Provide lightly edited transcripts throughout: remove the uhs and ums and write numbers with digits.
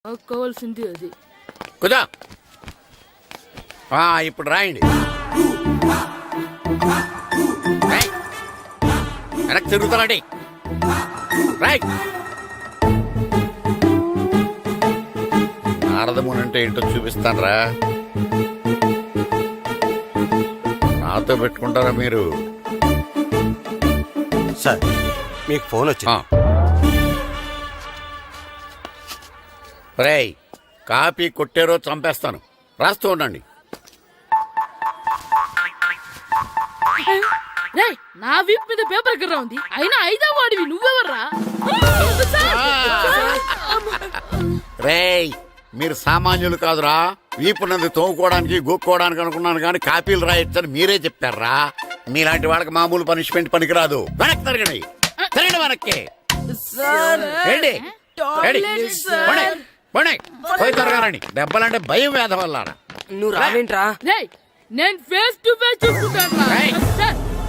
నాకు కావాల్సింది అది. కుదా ఇప్పుడు రాయండి. వెనక్కి తిరుగుతానండి. రాయ్. నారదముని అంటే ఏంటో చూపిస్తాను రా. నాతో పెట్టుకుంటారా మీరు? సార్ మీకు ఫోన్ వచ్చింది. రేయ్, కాపీ కొట్టారో చంపేస్తాను. రాస్తూ ఉండండి. రేయ్, నా వీప్ మీద పేపర్ ఎక్కడ ఉంది? అయినా 5వ వాడివి నువ్వెవర్రా? రేయ్, మీరు సామాన్యులు కాదురా. వీపునంది తోముకోవడానికి గోక్కోవడానికి అనుకున్నాను కానీ కాపీలు రాయొచ్చని మీరే చెప్పారా. మీలాంటి వాళ్ళకి మామూలు పనిష్మెంట్ పనికిరాదు. వెనక్కి తిరగండి. తిరగండి వెనక్కి. ఏంటి? పోయి తిరగారండి. దెబ్బలంటే భయం వేద వల్ల. నువ్వు రావేంట్రా? రేయ్, నేను ఫేస్ టు ఫేస్ చూసుకుంటాను.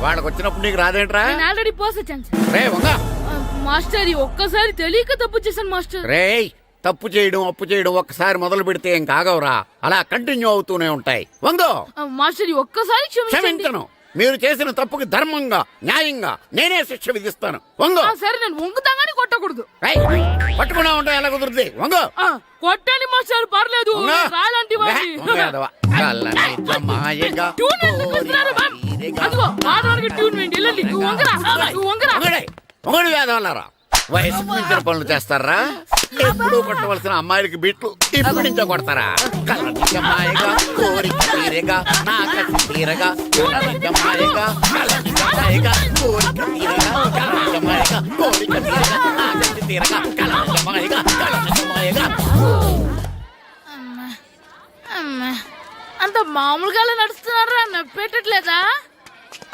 వాళ్ళకి వచ్చినప్పుడు నీకు రాదేంట్రా? నేను ఆల్రెడీ పోస్ వచ్చాను సార్. రే వంగా. మాస్టర్ ఈ ఒక్కసారి తెలియక తప్పు చేశాను మాస్టర్. రేయ్, తప్పు చేయడం అప్పు చేయడం ఒక్కసారి మొదలు పెడితే ఏం కాగవరా. అలా కంటిన్యూ అవుతూనే ఉంటాయి. వందో. మాస్టర్ ఈ ఒక్కసారి క్షమించను. మీరు చేసిన తప్పుకి ధర్మంగా న్యాయంగా నేనే శిక్ష విధిస్తాను. వంగో. సరే, నేను వంగుతాగాని కొట్టకూడదు. పట్టుకున్నా ఉంటా ఎలా కుదురుతుంది? వంగో. కొట్టండి మాస్టర్, పర్లేదు. రాలాంటి వేదవల్లారా. వయసు మించిన పనులు చేస్తారా? ఎప్పుడు కొట్టవలసిన అమ్మాయిలకి బిట్లు ఇప్పుడు నుంచో కొడతారా? కళ్ళనిజమాయగా కోరిక తీరగా నా కసి తీరగా కళ్ళనిజమాయగా కళ్ళనిజమాయగా కోరిక తీరగా కళ్ళనిజమాయగా కోరిక తీరగా నా కసి తీరగా కళ్ళనిజమాయగా కళ్ళనిజమాయగా. అంత మామూలుగా నడుస్తున్నారా? నొప్పెట్టట్లేదా?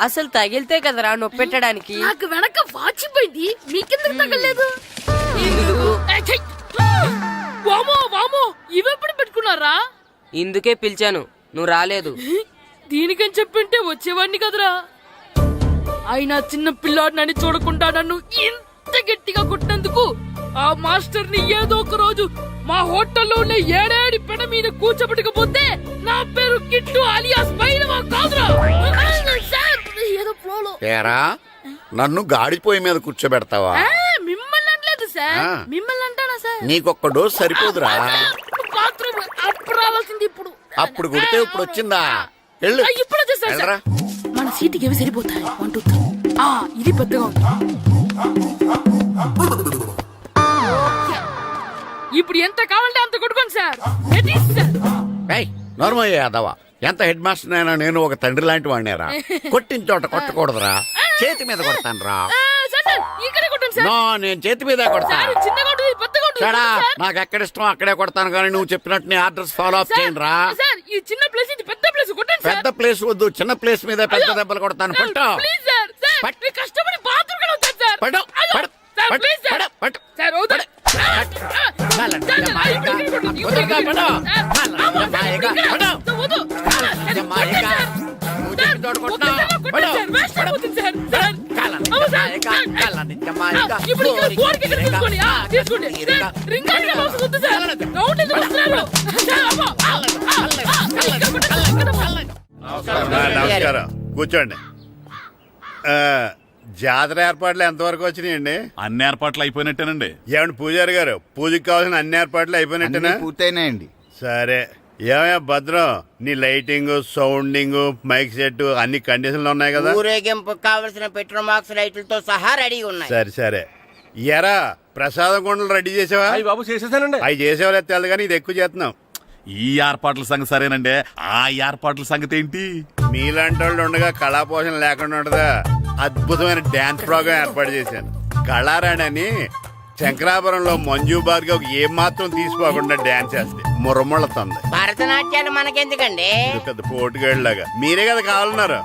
అసలు తగిలితే కదరా నొప్పెట్టడానికి. నాకు వెనక వాచిపోయింది, మీకెందుకు తగలేదు? వామో వామో, ఇవెప్పుడు పెట్టుకున్నారా? ఇందుకే పిలిచాను, నువ్వు రాలేదు. దీనికని చెప్పింటే వచ్చేవాడిని కదరా. అయినా చిన్న పిల్లాడినని చూడకుండా నన్ను ఇంత గట్టిగా కొట్టినందుకు ఆ మాస్టర్ ని ఏదో ఒక రోజు మా హోటల్లో ఉన్న 7 పెడ మీద కూర్చోబెట్టకపోతే నా పేరు కిట్టు అలియాస్ బైరవా కాదురా. ఏదో ఫ్లోలో. ఏరా, నన్ను గాడిపోయి మీద కూర్చోబెడతావా? మిమ్మల్ని అనలేదు సార్. మిమ్మల్ని అంటానా సార్? నీకొక్క డోసు సరిపోదురా. బాత్రూమ్ అప్పుడు రావాల్సింది ఇప్పుడు. అప్పుడు కొడితే ఇప్పుడు వచ్చిందా? ఇప్పుడు వచ్చేసా. మన సీటుకి ఏవి సరిపోతాయి? 1 2 3. ఇది పెద్దగా ఉంది. ఇప్పుడు ఎంత కావాలంటే అంత కొట్టుకోండి సార్. నార్మల్ యాదవా, ఎంత హెడ్ మాస్టర్ అయినా నేను ఒక తండ్రి లాంటి వాడినేరా. కొట్టిన చోట కొట్టకూడదురా. చేతి మీద కొడతాను రా. నేను చేతి మీద కొడతా. నాకు ఎక్కడ ఇష్టం అక్కడే కొడతాను కానీ నువ్వు చెప్పినట్టు నీ ఆర్డర్స్ ఫాలో అప్ చేయండి రా. పెద్ద ప్లేస్ వద్దు, చిన్న ప్లేస్ మీద పెద్ద దెబ్బలు కొడతాను. పట్టు నమస్కారం, కూర్చోండి. జాతర ఏర్పాట్లు ఎంతవరకు వచ్చినాయండి? అన్ని ఏర్పాట్లు అయిపోయినట్టేనండి. ఏమండి పూజారి గారు, పూజకి కావాల్సిన అన్ని ఏర్పాట్లు అయిపోయినట్టేనా? పూర్తయినాయండి. సరే, ఏమయ్యా భద్రం, నీ లైటింగ్, సౌండింగ్, మైక్ సెట్ అన్ని కండిషన్లు ఉన్నాయి కదా? ఊరేగింపు కావలసిన పెట్రోల్ మార్క్స్ లైట్లతో సహా రెడీ ఉన్నాయి. సరే సరే. ఎరా, ప్రసాదం కొండలు రెడీ చేసావా? బాబు చేసేసానండి. అవి చేసేవాళ్ళు తెలదు కానీ ఇది ఎక్కువ చేస్తున్నాం. ఈ ఏర్పాట్ల సంగతి సరేనండి, ఆ ఏర్పాట్ల సంగతి ఏంటి? మీలాంటి వాళ్ళు ఉండగా కళాపోషణ లేకుండా ఉండదా? అద్భుతమైన డాన్స్ ప్రోగ్రాం ఏర్పాటు చేశాను. కళారాణి అని శంకరాపురంలో మంజు భార్గవ్ ఏం మాత్రం తీసుకోకుండా డాన్స్ చేస్తే మురముళ్ళతుంది. భరతనాట్యాలు మనకెందుకండి? పెద్ద పోటుగాళ్ళలాగా మీరే కదా కావాలన్నారు.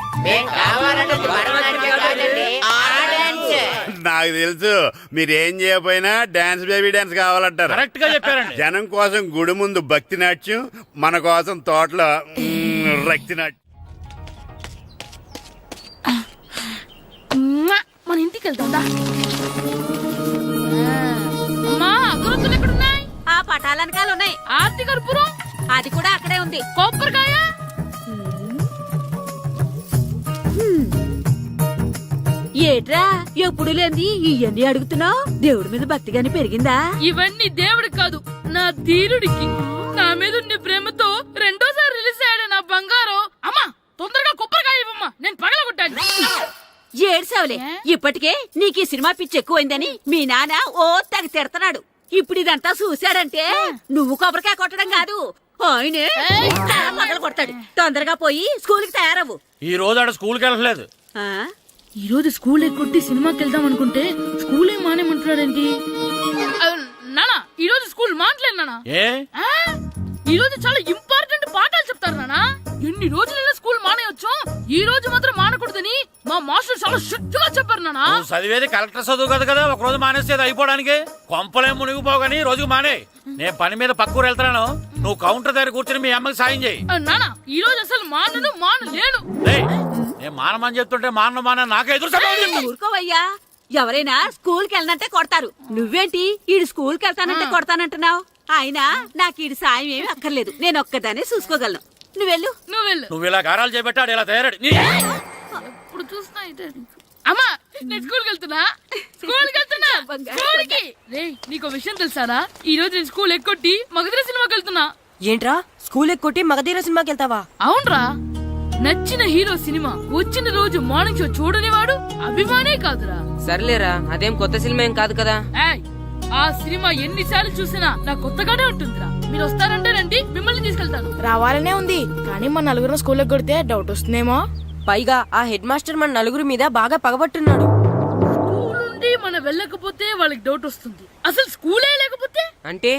నాకు తెలుసు, మీరేం చేయకపోయినా డాన్స్ బేబీ డాన్స్ కావాలంటారు. కరెక్ట్ గా చెప్పారండి. జనం కోసం గుడి ముందు భక్తి నాట్యం, మన కోసం తోటలో రక్తి నాట్యం. మన ఇంటికి వెళ్తా. అమ్మా, అగరొత్తులు ఎక్కడున్నాయి? పటాలనకాలు ఉన్నాయి. ఆర్తి కర్పూరం అది కూడా అక్కడే ఉంది. కొబ్బరికాయ ఏట్రా ఎప్పుడు లేని ఇవన్నీ అడుగుతున్నావు? దేవుడి మీద భక్తి గాని పెరిగిందా? ఇవన్నీ దేవుడికి కాదు నా ధీరుడికి. నా మీద ఉన్న ప్రేమతో రెండోసారి రిలీజ్ అయ్యాడు నా బంగారం. అమ్మా తొందరగా కొబ్బరికాయ ఇవ్వమ్మా, నేను పగలగొట్టాను. ఏడ్సావులే, ఇప్పటికే నీకు ఈ సినిమా పిచ్చి ఎక్కువైందని మీ నాన్న ఓ తెగ తిడతాడు. ఇప్పుడు ఇదంతా చూశాడంటే నువ్వు కొబ్బరికాయ కొట్టడం కాదు, ఆయనే పగల కొడతాడు. తొందరగా పోయి స్కూల్ కి తయారవ్వు. ఈ రోజు ఆడ స్కూల్కి వెళ్ళలేదు. ఆ? ఈ రోజు స్కూల్ ఎక్కొట్టి సినిమాకి వెళ్దాం అనుకుంటే స్కూల్ ఏం మానేమంటున్నాడేంటి? నానా ఈ రోజు స్కూల్ మానట్లేదు నానా. ఏ ఈ రోజు చాలా ఇంపార్టెంట్ పాఠాలు చెప్తారు నానా. ఎన్ని రోజులైనా స్కూల్ మానేయొచ్చు, ఈ రోజు మాత్రం మానకూడదని మా మాస్టర్ చాలా స్ట్రిక్ట్ గా చెప్పారు నానా. నువ్వు చదివేది కలెక్టర్ చదువు కదా కదా, ఒక రోజు మానేసేది అయిపోవడానికి. కొంపలేం మునిగిపోగాని రోజుకు మానే. నేను పని మీద పక్కూరు వెళ్తున్నాను, నువ్వు కౌంటర్ దగ్గర కూర్చొని మీ అమ్మకి సాయం చేయి. నానా ఈ రోజు అసలు మానలేను. ఏయ్, నేను మానమని చెప్తుంటే మాన నాకే ఎదురు సమాధానం. ఊరుకోవయ్యా, ఎవరైనా స్కూల్ కి వెళ్ళనంటే కొడతారు. నువ్వేంటి ఈడు స్కూల్ కి వెళ్తానంటే కొడతానంటున్నావు? అయినా నాకు ఈడు సాయం ఏమి అక్కర్లేదు, నేను ఒక్కదానే చూసుకోగలను. నువ్వెళ్ళు. నువ్వు ఇలా గారాలు చేపెట్టాడు ఇలా తయారాడు. ఇప్పుడు చూస్తున్నా ఇదే. అమ్మా నేను స్కూల్కి వెళ్తున్నా. స్కూల్కి రేయ్, నీకు విషయం తెలుసారా? ఈ రోజు నేను స్కూల్ ఎక్కొట్టి మగధీర సినిమాకి వెళ్తున్నా. ఏంట్రా స్కూల్ ఎక్కొట్టి మగధీర సినిమాకి వెళ్తావా? అవునరా, నచ్చిన హీరో సినిమా వచ్చిన రోజు మార్నింగ్ షో చూడని వాడు అభిమానే కాదురా. సర్లేరా, అదేం కొత్త సినిమా ఏం కాదు కదా. ఏయ్, ఆ సినిమా ఎన్నిసార్లు చూసినా నాకు కొత్తగానే ఉంటుందిరా. మీరు వస్తారంటే రండి, మిమ్మల్ని తీసుకెళ్తాను. రావాలనే ఉంది, కానీ మన నలుగురు స్కూల్కి కొడితే డౌట్ వస్తుందేమో. పైగా ఆ హెడ్ మాస్టర్ మన నలుగురి మీద బాగా పగబట్టున్నాడు. స్కూల్ నుండి మనం వెళ్ళకపోతే వాళ్ళకి డౌట్ వస్తుంది. అసలు స్కూలే లేకపోతే అంటే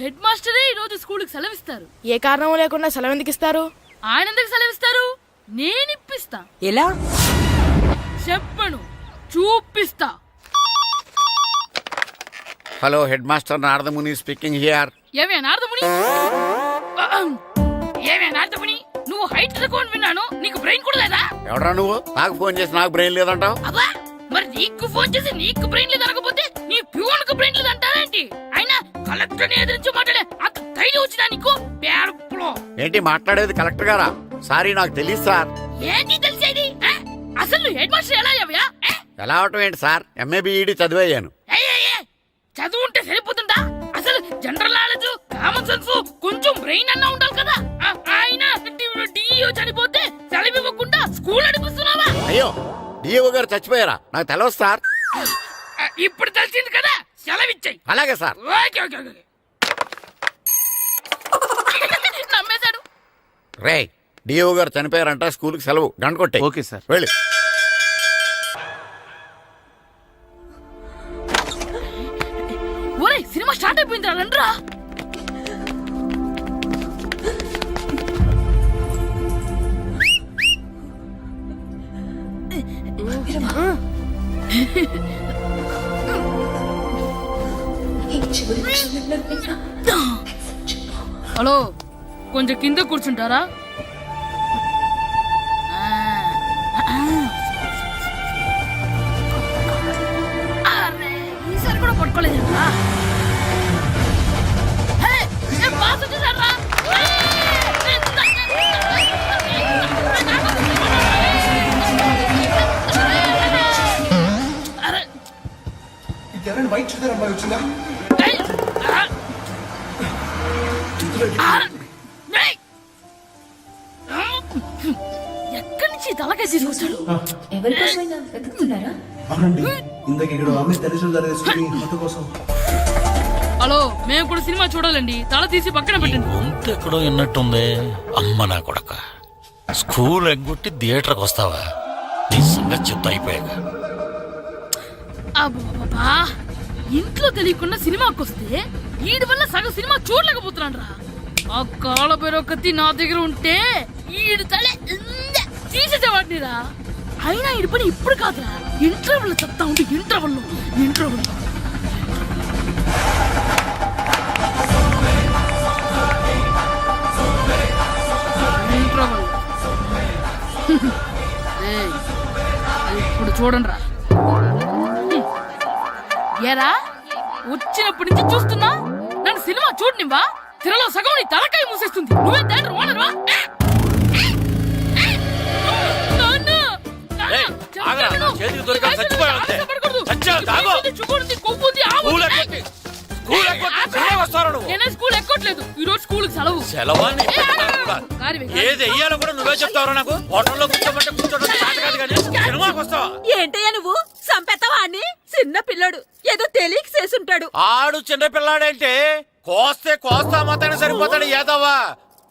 హెడ్ మాస్టరే ఈ రోజు స్కూల్ కి సెలవిస్తారు. ఏ కారణం లేకుండా సెలవు ఎందుకు ఇస్తారు? ఆయన ఎందుకు సెలవిస్తారు? నేను ఇప్పిస్తా. ఎలా చెప్పను, చూపిస్తా. Hello, head master Naradamuni speaking here. ఏమే నారదముని, ఏమే నారదముని, నువ్వు హైట్ రికార్డ్ విన్నాను, నీకు బ్రెయిన్ కూడా లేదా? ఎవడరా నువ్వు? నాకు ఫోన్ చేసి నాకు బ్రెయిన్ లేదంటావు? అబ్బా, మరి నీకు ఫోన్ చేసి నీకు బ్రెయిన్ లేదనకపోతే నీ ప్యూన్ కు బ్రెయిన్ లేదంటారేంటి? అయినా కలెక్టర్ ని ఎదిరించి మాట్లాడే అంత ధైర్యం వచ్చినా నీకు? పేరులో ఏంటి మాట్లాడేది? కలెక్టర్ గారా? సారీ, నాకు తెలియదు సార్. ఏంటి తెలిసేది? అసలు హెడ్ మాస్టర్ ఎలా అయ్యావా? ఎలా అవటం ఏంటి సార్, ఎంఏ బిఈడి చదివయ్యాను. చదువు ఉంటే సరిపోతుందా? అసలు జనరల్ నాలెడ్జ్, కామన్ సెన్స్, కొంచెం బ్రెయిన్ అన్నా ఉండాలి కదా. ఆయన డిఇఓ చనిపోతే సెలవు ఇవ్వకుండా స్కూల్ నడిపిస్తున్నావా? అయ్యో, డిఓ గారు చచ్చిపోయారా? నాకు తెలియదు సార్. ఇప్పుడు తెలిసింది కదా, సెలవిచ్చాయి. అలాగే సార్. నమ్మేశాడు. రే, డిఓ గారు చనిపోయారంట, స్కూల్ కి సెలవు, గంట కొట్టే. Okay sir. వెళ్ళి. ఒరే, సినిమా స్టార్ట్ అయిపోయిందిరా, రండ్రా. హలో, కొంచెం కింద కూర్చుంటారా? ఈసారి కూడా పట్టుకోలేదురా. వైట్ చూద్దరు అమ్మాయి వచ్చిందా? ఎక్కడి నుంచి తలకాయ తీసుకొచ్చాడు? అవునండి, ఇందాక ఇక్కడ అమ్మాయి తల్లిదండ్రులు కోసం. హలో, మేము కూడా సినిమా చూడాలండి, తల తీసి పక్కన పెట్టండి. గొంతు ఎక్కడో విన్నట్టుంది. అమ్మ నా కొడక, స్కూల్ ఎగ్గొట్టి థియేటర్కి వస్తావా? నీ సంగతి చెప్తా అయిపోయాక. అబ్బా, ఇంట్లో తెలియకుండా సినిమాకి వస్తే వీడి వల్ల సగం సినిమా చూడలేకపోతున్నాను రా. ఆ కాళ్ళ పేరొకతి నా దగ్గర ఉంటే ఈడు తలే తీసేసేవాడిని రా. అయినా ఈడి పని ఇప్పుడు కాదురా, ఇంటర్వెల్ చెప్తా ఉంటే ఇంటర్వెల్ ఇప్పుడు చూడండి రా. ఏరా, వచ్చినప్పటి నుంచి చూస్తున్నా, నన్ను సినిమా చూడనివ్వా తిరలో సగం నీ తలకాయ మూసేస్తుంది నువ్వే దాన్ని ఓనరా ఏయ్, ఆగరా, నా చేతికి దొరికాక చచ్చిపోయావు అంతే. చచ్చావు, తాగు. స్కూల్ ఎక్కొట్టి, స్కూల్ ఎక్కొట్టి సినిమాకి వస్తావా నువ్వు? నేనే స్కూల్ ఎక్కట్లేదు ఈ రోజు స్కూల్ సెలవు సెలవా నీ పెట్టాలి కూడా. ఏది వెయ్యాలో కూడా నువ్వే చెప్తావరా నాకు? హోటల్లో కూర్చోమంటే కూర్చోడం చేత కాదు కానీ సినిమాకి వస్తావా? ఏంటయ్యా నువ్వు సంపెత్తవా అని చిన్న పిల్లడు ఏదో తెలియక చేసుంటాడు. ఆడు చిన్న పిల్లాడంటే కోస్తే కోస్తా మాత్రమే సరిపోతాడు ఏదవ్వా.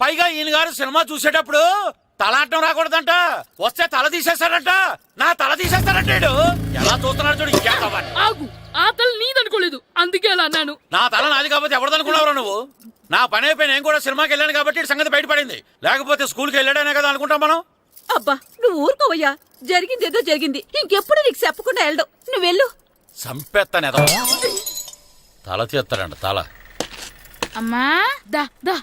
పైగా ఈయన గారు సినిమా చూసేటప్పుడు తలాటం రాకూడదంట, వస్తే తల తీసేస్తాడంట. నా తల తీసేస్తాడంటాడు. ఎలా చూస్తున్నాడు చూడు. ఇంకేదవ్వా ఆగు ఆ తల నీదనుకోలేదు అందుకే అలా అన్నాను. నా తల నాది కాబట్టి ఎవరిదనుకున్నావురా నువ్వు? నా పని అయిపోయి నేను కూడా సినిమాకి వెళ్ళాను కాబట్టి ఈ సంగతి బయటపడింది. లేకపోతే స్కూల్కి వెళ్ళాడనే కదా అనుకుంటాం మనం. అబ్బా నువ్వు ఊరుకోవయ్యా, జరిగింది ఏదో జరిగింది, ఇంకెప్పుడు నీకు చెప్పకుండా వెళ్ళడు. నువ్వు వెళ్ళు. సంపెత్తనే తల తీస్తాడంట తల. అమ్మా దా దా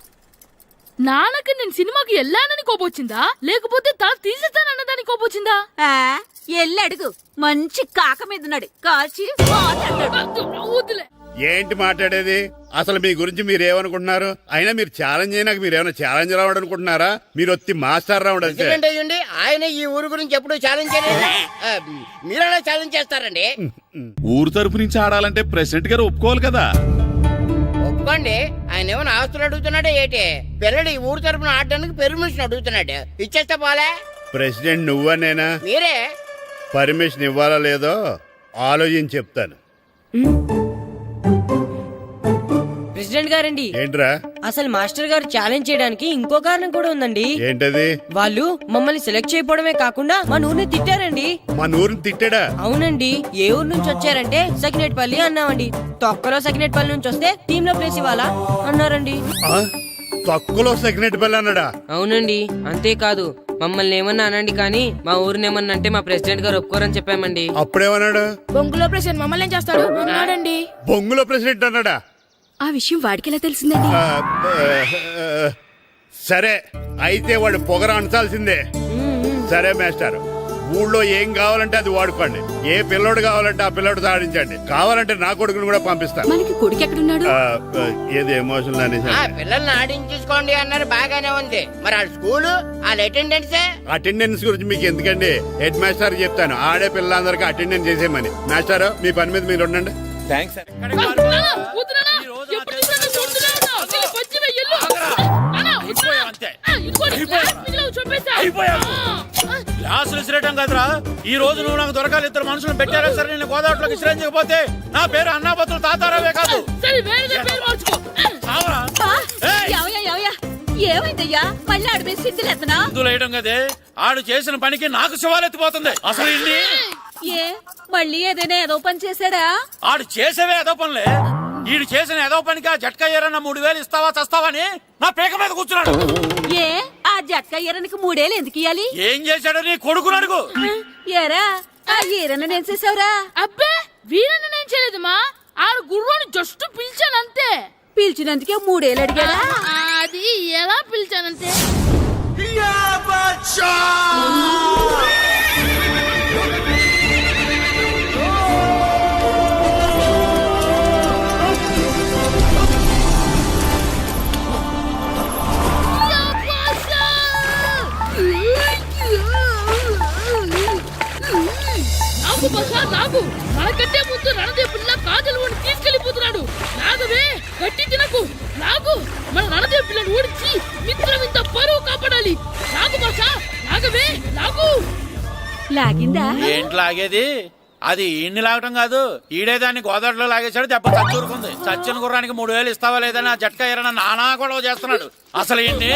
నాన్నకి నేను సినిమాకి వెళ్ళానని కోపొచ్చిందా లేకపోతే తల తీసేస్తానన్నదాని కోపొచ్చిందా? ఎల్లి అడుగు, మంచి కాక మీద ఉన్నాడు, కాల్చి పోతాడు. వద్దులే. ఏంటి మాట్లాడేది? అసలు మీ గురించి మీరు ఏమనుకుంటున్నారు? అయినా మీరు ఛాలెంజ్ అయినాక మీరు ఏమైనా ఛాలెంజ్ రావడం అనుకుంటున్నారా? మీరు వచ్చి మాస్టర్ రావడం అంతే. ప్రెసిడెంట్ అయ్యండి, ఆయన ఈ ఊరు గురించి ఎప్పుడు ఛాలెంజ్ చేయలేదు. మీరెలా ఛాలెంజ్ చేస్తారండి? ఊరు తరపు నుంచి ఆడాలంటే ప్రెసిడెంట్ గారు ఒప్పుకోవాలి కదా. ఒప్పుకోండి. ఆయన ఏమైనా ఆస్తులు అడుగుతున్నాడే ఏంటి? పిల్లడు ఈ ఊరు తరపున ఆడడానికి పెర్మిషన్ అడుగుతున్నాడు. ఇచ్చేస్తే పోలే. ప్రెసిడెంట్ నువ్వా నేనా? మీరే. పర్మిషన్ ఇవ్వాలా లేదో ఆలోచించి చెప్తాను. ప్రెసిడెంట్ గారండి, ఏంట్రా? అసలు మాస్టర్ గారు ఛాలెంజ్ చేయడానికి ఇంకో కారణం కూడా ఉందండి. ఏంటది? వాళ్ళు మమ్మల్ని సెలెక్ట్ చేయకపోవడమే కాకుండా మా ఊరిని తిట్టారండి. మన ఊరిని తిట్టాడా? అవునండి. ఏ ఊరు నుంచి వచ్చారంటే సకినేట్పల్లి అన్నామండి. తొక్కలో సకినేట్పల్లి నుంచి వస్తే టీమ్ లో ప్లేస్ ఇవ్వాలా అన్నారండి. తక్కువలో సెకండ్ పిల్ల అన్నాడా? అవునండి. అంతేకాదు మమ్మల్ని ఏమన్నా అనండి కానీ మా ఊరిని ఏమన్నా అంటే మా ప్రెసిడెంట్ గారు ఒప్పుకోరని చెప్పామండి. అప్పుడేమన్నాడు? బొంగులో ప్రెసిడెంట్ మమ్మల్ని ఏం చేస్తాడు అన్నాడండి. బొంగులో ప్రెసిడెంట్ అన్నాడా? ఆ విషయం వాడికి తెలిసిందండి. సరే అయితే వాడు పొగర అంచాల్సిందే. సరే మాస్టర్, ఊళ్ళో ఏం కావాలంటే అది వాడుకోండి. ఏ పిల్లోడు కావాలంటే ఆ పిల్లోడు సాధించండి. కావాలంటే నా కొడుకుని కూడా పంపిస్తాను. మనకి కొడుకు ఎక్కడున్నాడు? ఏది ఎమోషనల్ అనేసి ఆ పిల్లల్ని ఆడించేసుకోండి అన్నారు, బాగానే ఉంది. మరి ఆ స్కూలు వాళ్ళ అటెండెన్సే. అటెండెన్స్ గురించి మీకు ఎందుకండి? హెడ్ మాస్టర్ చెప్తాను, ఆడే పిల్లలందరికీ అటెండెన్స్ చేసేయమని. మాస్టర్ మీ పని మీద మీరు ఉండండి. థ్యాంక్స్. గ్లాసులు విసిరేయటం కదరా. ఈ రోజు నువ్వు నాకు దొరకాలి. ఇద్దరు మనుషులను పెట్టారా సరే, నేను గోదావరిలోకి విసిరించకపోతే నా పేరు అన్నాబతులు తాతారావే కాదు. ఏమైందయ్యా? మళ్ళీ ఆడిపై సిద్ధులు ఎత్తనా? సిద్ధులు వేయడం కదే, ఆడు చేసిన పనికి నాకు శివాలెత్తిపోతుంది. అసలు ఇన్ని ఏ మళ్ళీ ఏదైనా ఏదో పని చేశాడా? ఆడు చేసేవే ఏదో పనులే. ఈడు చేసిన ఏదో పనికి ఆ జట్కా ఏరన్నా 3000 ఇస్తావా చస్తావని నా పేక మీద కూర్చున్నాడు. ఏ ఆ జట్కా ఈరనికి 3000 ఎందుకు ఇయ్యాలి? ఏం చేశాడో నీ కొడుకుని అడుగు. ఏరా ఆ ఈరన్న నేను చేసావురా? అబ్బే వీరన్న నేను చేయలేదమ్మా. ఆరు గుర్రాన్ని జస్ట్ పిలిచానంతే. పిలిచినందుకే 3000 అడిగాడా? అది ఎలా పిలిచానంతే. నాకు మనకంటే ముందు రణదేవ్ పిల్ల కాజల్ ఓడి తీసుకెళ్లిపోతున్నాడు. నాగవే గట్టి తినకు. నాగు మన రణదేవ్ పిల్లను ఓడించి మిత్రం ఇంత పరువు కాపాడాలి. నాగు భాష నాగవే నాగు. లాగిందా? ఏంటి లాగేది? అది ఈయన్ని లాగటం కాదు, ఈడే దాన్ని గోదావరిలో లాగేశాడు. దెబ్బ చచ్చూరుకుంది. చచ్చిన గుర్రానికి 3000 ఇస్తావా లేదని ఆ జట్కా ఏరన్నా నానా గొడవ చేస్తున్నాడు. అసలు ఈయన్ని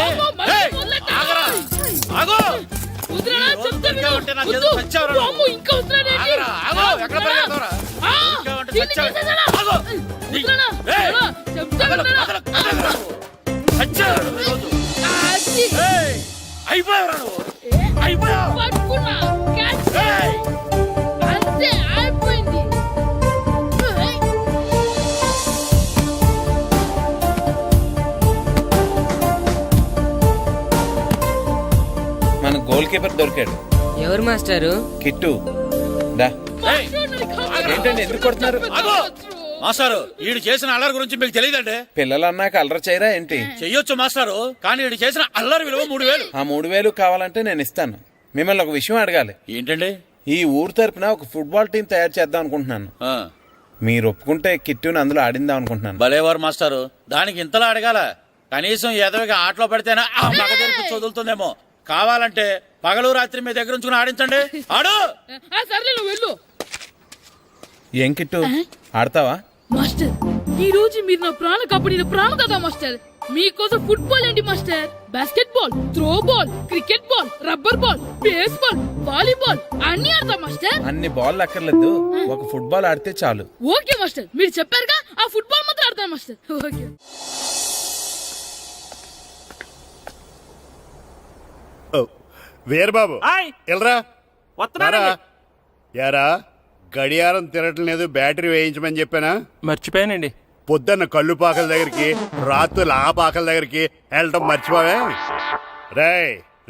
అయిపోయావు నువ్వు. అయిపోయావు. అంతే అయిపోయింది. మన గోల్ కీపర్ దొరికాడు. ఎవరు మాస్టారు? కిట్టు దా. ఏంటండి ఎందుకు కొడుతున్నారు? మాస్టారు వీడు చేసిన అల్లరి గురించి మీకు తెలియదండి. పిల్లలు అన్నాక అల్లరి చేయరా ఏంటి? చెయ్యొచ్చు మాస్టారు, కానీ వీడు చేసిన అల్లరి విలువ 3000. ఆ 3000 కావాలంటే నేను ఇస్తాను. మిమ్మల్ని ఒక విషయం అడగాలి. ఏంటండి? ఈ ఊరు తరపున ఒక ఫుట్బాల్ టీం తయారు చేద్దాం అనుకుంటున్నాను. మీరు ఒప్పుకుంటే కిట్టుని అందులో ఆడిందాం అనుకుంటున్నాను. భలేవారు మాస్టారు, దానికి ఇంతలా అడగాల? కనీసం ఏదోగా ఆటలో పడితేనే ఆ మగ తెరికి చదువుతుందేమో. కావాలంటే పగలు రాత్రి మీ దగ్గర ఉంచుకుని ఆడించండి. ఆడు. సర్లే నువ్వు వెళ్ళు. ఏం కిట్టు, ఆడతావా? మాస్టర్, ఈ రోజు మీరు నా ప్రాణ కాపాడిన ప్రాణం కదా మాస్టర్. మీకోసం ఫుట్బాల్ ఏంటి master, basket ball, throw ball, cricket ball, rubber ball, base ball, volleyball అన్ని ఆడతా మాస్టర్. అన్ని బాల్ అక్కర్లేదు, ఒక ఫుట్బాల్ ఆడితే చాలు. ఓకే మాస్టర్, మీరు చెప్పారుగా, ఆ ఫుట్బాల్ మాత్రం ఆడతాను మాస్టర్. ఓకే. వీరబాబు ఎల్రా యారా, గడియారం తిరగటం లేదు, బ్యాటరీ వేయించమని చెప్పానా? మర్చిపోయానండి. పొద్దున్న కళ్ళు పాకల దగ్గరికి, రాత్రులు ఆ పాకల దగ్గరికి వెళ్ళటం మర్చిపోవే.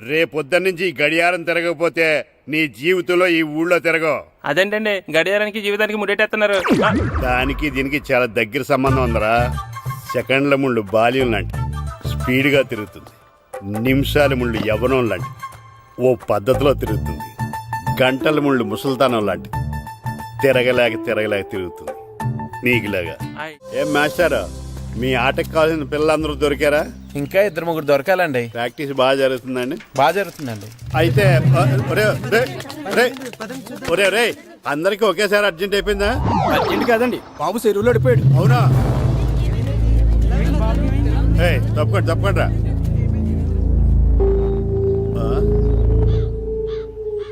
రేపొద్దున్న నుంచి ఈ గడియారం తిరగకపోతే నీ జీవితంలో ఈ ఊళ్ళో తిరగవు. అదేంటండి, గడియారానికి జీవితానికి ముడేటేస్తున్నారు. దానికి దీనికి చాలా దగ్గర సంబంధం ఉందరా. సెకండ్ల ముళ్ళు బాల్యం లాంటి స్పీడ్గా తిరుగుతుంది, నిమిషాల ముళ్ళు యవ్వనం లాంటి ఓ పద్ధతిలో తిరుగుతుంది, గంటల ముళ్ళు ముసల్తానం లాంటి తిరగలేక తిరుగుతుంది నీకులాగా. ఏం మాస్టారు, మీ ఆటకు కావాల్సిన పిల్లలందరూ దొరికారా? ఇంకా 2-3 దొరకాలండి. ప్రాక్టీస్ బాగా జరుగుతుందండి? బాగా జరుగుతుందండి. అయితే ఒరే అందరికి ఒకేసారి అర్జెంట్ అయిపోయిందా? అర్జెంట్ కాదండి, బాబు చెరువులో పడిపోయాడు. అవునా? తప్పకుండా రా.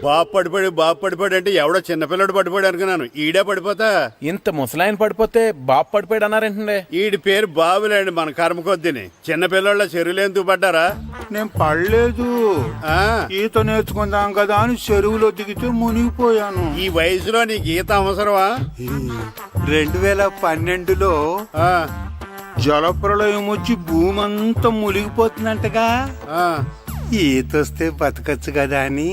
బాబు పడిపోయాడు అంటే ఎవడో చిన్నపిల్లడు పడిపోయాడు అనుకున్నాను. ఈడే పడిపోతా. ఇంత ముసలాయన పడిపోతే బాబు పడిపోయాడు అన్నారేంటండి? ఈడి పేరు బాబులేండి, మన కర్మ కొద్దిని. చిన్నపిల్లల చెరువులు ఎందుకు పడ్డారా? నేను పడలేదు, ఈత నేర్చుకుందాం కదా అని చెరువులో దిగితే మునిగిపోయాను. ఈ వయసులో నీకు ఈత అవసరమా? 2012లో జలప్రళయం వచ్చి భూమి అంతా మునిగిపోతుందంటగా. ఈత వస్తే బతకచ్చు కదా అని.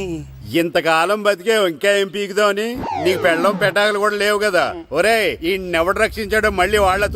ఇంతకాలం బతికే ఇంకా ఏం పీకుదామని? నీకు పెళ్ళం పెట్టాకలు కూడా లేవు కదా. ఒరే, ఈ ఎవడు రక్షించాడో మళ్ళీ వాళ్ళతో